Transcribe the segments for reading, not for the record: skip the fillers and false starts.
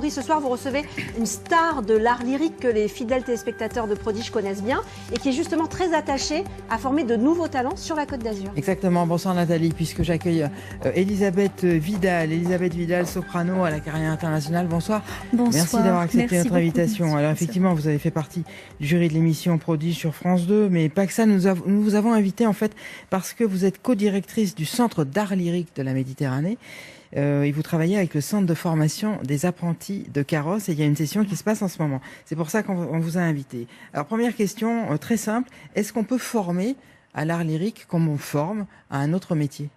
Henri, ce soir, vous recevez une star de l'art lyrique que les fidèles téléspectateurs de Prodige connaissent bien et qui est justement très attachée à former de nouveaux talents sur la Côte d'Azur. Exactement. Bonsoir Nathalie, puisque j'accueille Elisabeth Vidal. Elisabeth Vidal, soprano à la carrière internationale. Bonsoir. Bonsoir. Merci d'avoir accepté notre invitation. Alors effectivement, vous avez fait partie du jury de l'émission Prodige sur France 2, mais pas que ça, nous vous avons invité en fait parce que vous êtes co-directrice du Centre d'art lyrique de la Méditerranée. Et vous travaillez avec le centre de formation des apprentis de carrosse et il y a une session qui se passe en ce moment. C'est pour ça qu'on vous a invité. Alors première question très simple, est-ce qu'on peut former à l'art lyrique comme on forme à un autre métier?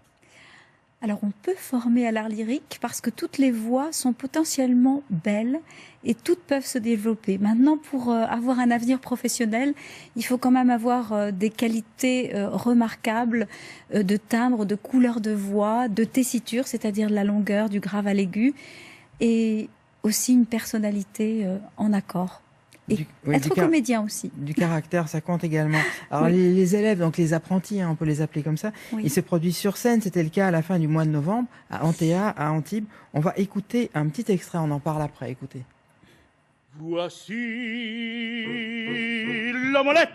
Alors on peut former à l'art lyrique parce que toutes les voix sont potentiellement belles et toutes peuvent se développer. Maintenant, pour avoir un avenir professionnel, il faut quand même avoir des qualités remarquables de timbre, de couleur de voix, de tessiture, c'est-à-dire la longueur du grave à l'aigu, et aussi une personnalité en accord. Et être comédien aussi. Du caractère, ça compte également. Alors les élèves, donc les apprentis, on peut les appeler comme ça, ils se produisent sur scène. C'était le cas à la fin du mois de novembre, à Antea, à Antibes. On va écouter un petit extrait, on en parle après. Écoutez. Voici l'omelette.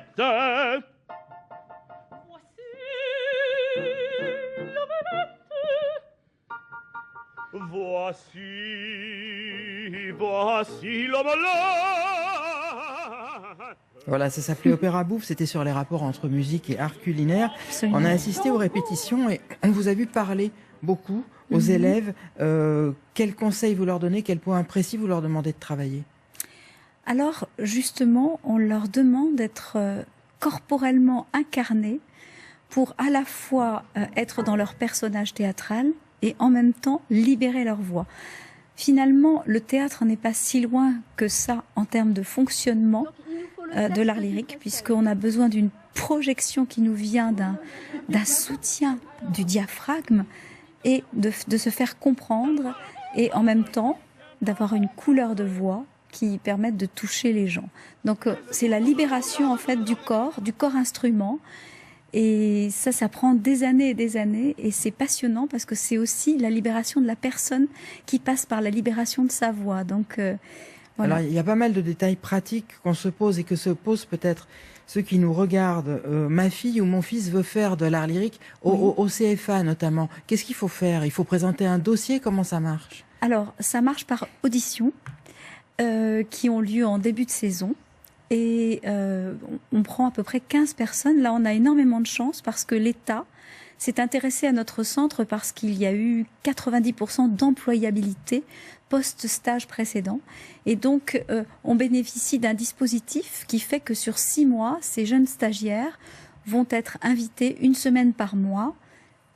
Voici l'omelette. Voilà, ça s'appelait Opéra Bouffe, c'était sur les rapports entre musique et art culinaire. Absolument. On a assisté aux répétitions et on vous a vu parler beaucoup aux élèves. Quels conseils vous leur donnez, quels points précis vous leur demandez de travailler? Alors, justement, on leur demande d'être corporellement incarnés pour à la fois être dans leur personnage théâtral et en même temps libérer leur voix. Finalement, le théâtre n'est pas si loin que ça en termes de fonctionnement de l'art lyrique, puisqu'on a besoin d'une projection qui nous vient d'un soutien du diaphragme et de se faire comprendre et en même temps d'avoir une couleur de voix qui permette de toucher les gens. Donc c'est la libération en fait du corps instrument. Et ça prend des années et c'est passionnant parce que c'est aussi la libération de la personne qui passe par la libération de sa voix. Donc, voilà. Alors, il y a pas mal de détails pratiques qu'on se pose et que se posent peut-être ceux qui nous regardent. Ma fille ou mon fils veut faire de l'art lyrique au CFA notamment. Qu'est-ce qu'il faut faire? Il faut présenter un dossier? Comment ça marche? Alors, ça marche par audition qui ont lieu en début de saison. Et on prend à peu près 15 personnes. Là, on a énormément de chance parce que l'État s'est intéressé à notre centre parce qu'il y a eu 90% d'employabilité post-stage précédent. Et donc, on bénéficie d'un dispositif qui fait que sur 6 mois, ces jeunes stagiaires vont être invités une semaine par mois.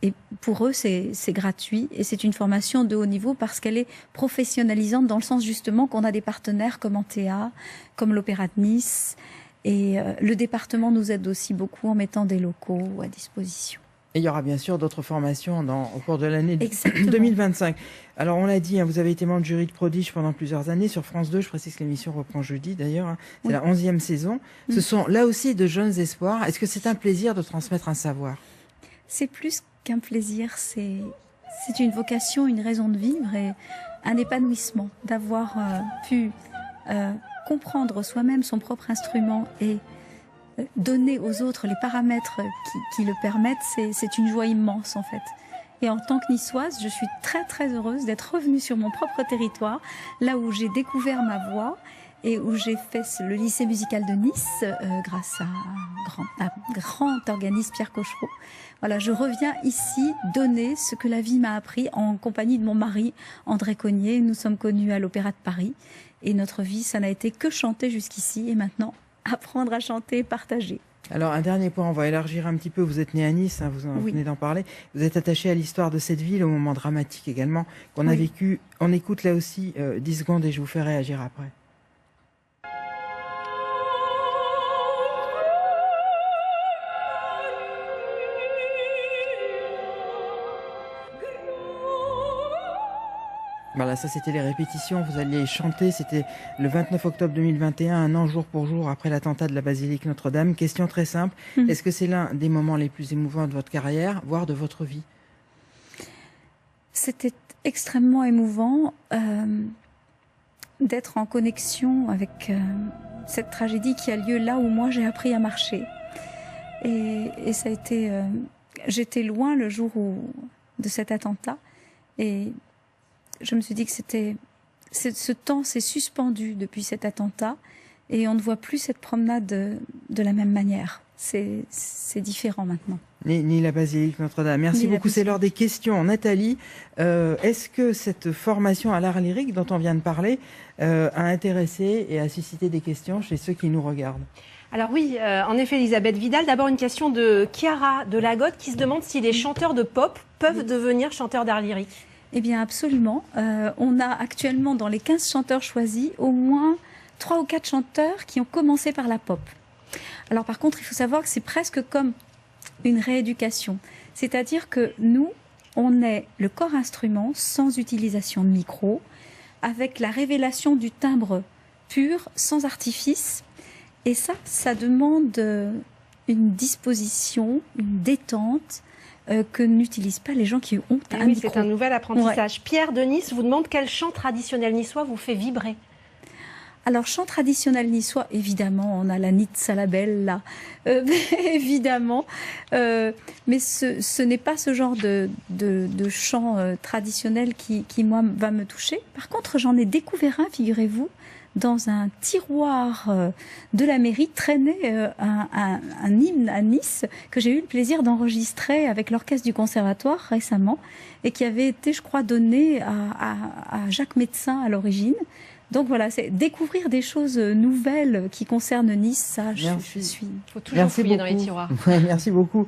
Et pour eux, c'est gratuit et c'est une formation de haut niveau parce qu'elle est professionnalisante dans le sens justement qu'on a des partenaires comme Antea, comme l'Opéra de Nice. Et le département nous aide aussi beaucoup en mettant des locaux à disposition. Et il y aura bien sûr d'autres formations au cours de l'année 2025. Alors on l'a dit, vous avez été membre du jury de Prodige pendant plusieurs années sur France 2. Je précise que l'émission reprend jeudi d'ailleurs. C'est la 11e saison. Ce sont là aussi de jeunes espoirs. Est-ce que c'est un plaisir de transmettre un savoir? C'est plus qu'un plaisir, c'est une vocation, une raison de vivre et un épanouissement d'avoir pu comprendre soi-même son propre instrument et donner aux autres les paramètres qui le permettent. C'est une joie immense en fait. Et en tant que niçoise, je suis très très heureuse d'être revenue sur mon propre territoire, là où j'ai découvert ma voix et où j'ai fait le lycée musical de Nice grâce à un grand organiste, Pierre Cochereau. Voilà, je reviens ici donner ce que la vie m'a appris en compagnie de mon mari, André Cognier. Nous sommes connus à l'Opéra de Paris et notre vie, ça n'a été que chanter jusqu'ici et maintenant apprendre à chanter et partager. Alors un dernier point, on va élargir un petit peu. Vous êtes né à Nice, vous venez d'en parler. Vous êtes attaché à l'histoire de cette ville, au moment dramatique également qu'on a vécu. On écoute là aussi 10 secondes et je vous fais réagir après. Voilà, ça c'était les répétitions, vous alliez chanter, c'était le 29 octobre 2021, un an jour pour jour après l'attentat de la basilique Notre-Dame. Question très simple, est-ce que c'est l'un des moments les plus émouvants de votre carrière, voire de votre vie? C'était extrêmement émouvant. d'être en connexion avec cette tragédie qui a lieu là où moi j'ai appris à marcher. Et ça a été... j'étais loin le jour de cet attentat et je me suis dit que ce temps s'est suspendu depuis cet attentat et on ne voit plus cette promenade de la même manière. C'est différent maintenant. Ni la basilique Notre-Dame. Merci beaucoup. C'est l'heure des questions. Nathalie, est-ce que cette formation à l'art lyrique dont on vient de parler a intéressé et a suscité des questions chez ceux qui nous regardent? Alors oui, en effet, Elisabeth Vidal. D'abord une question de Chiara de Lagotte qui se demande si les chanteurs de pop peuvent devenir chanteurs d'art lyrique. Eh bien absolument. On a actuellement dans les 15 chanteurs choisis au moins 3 ou 4 chanteurs qui ont commencé par la pop. Alors par contre, il faut savoir que c'est presque comme une rééducation. C'est-à-dire que nous, on est le corps instrument sans utilisation de micro, avec la révélation du timbre pur, sans artifice. Et ça demande une disposition, une détente que n'utilisent pas les gens qui ont un micro. C'est un nouvel apprentissage. Ouais. Pierre de Nice vous demande quel chant traditionnel niçois vous fait vibrer. Alors, chant traditionnel niçois, évidemment, on a la Nit Salabella, évidemment, mais ce n'est pas ce genre de chant traditionnel qui, moi, va me toucher. Par contre, j'en ai découvert un, figurez-vous, dans un tiroir de la mairie, traînait un hymne à Nice que j'ai eu le plaisir d'enregistrer avec l'orchestre du conservatoire récemment et qui avait été, je crois, donné à Jacques Médecin à l'origine. Donc voilà, c'est découvrir des choses nouvelles qui concernent Nice, ça, je suis... Il faut toujours fouiller dans les tiroirs. Ouais, merci beaucoup.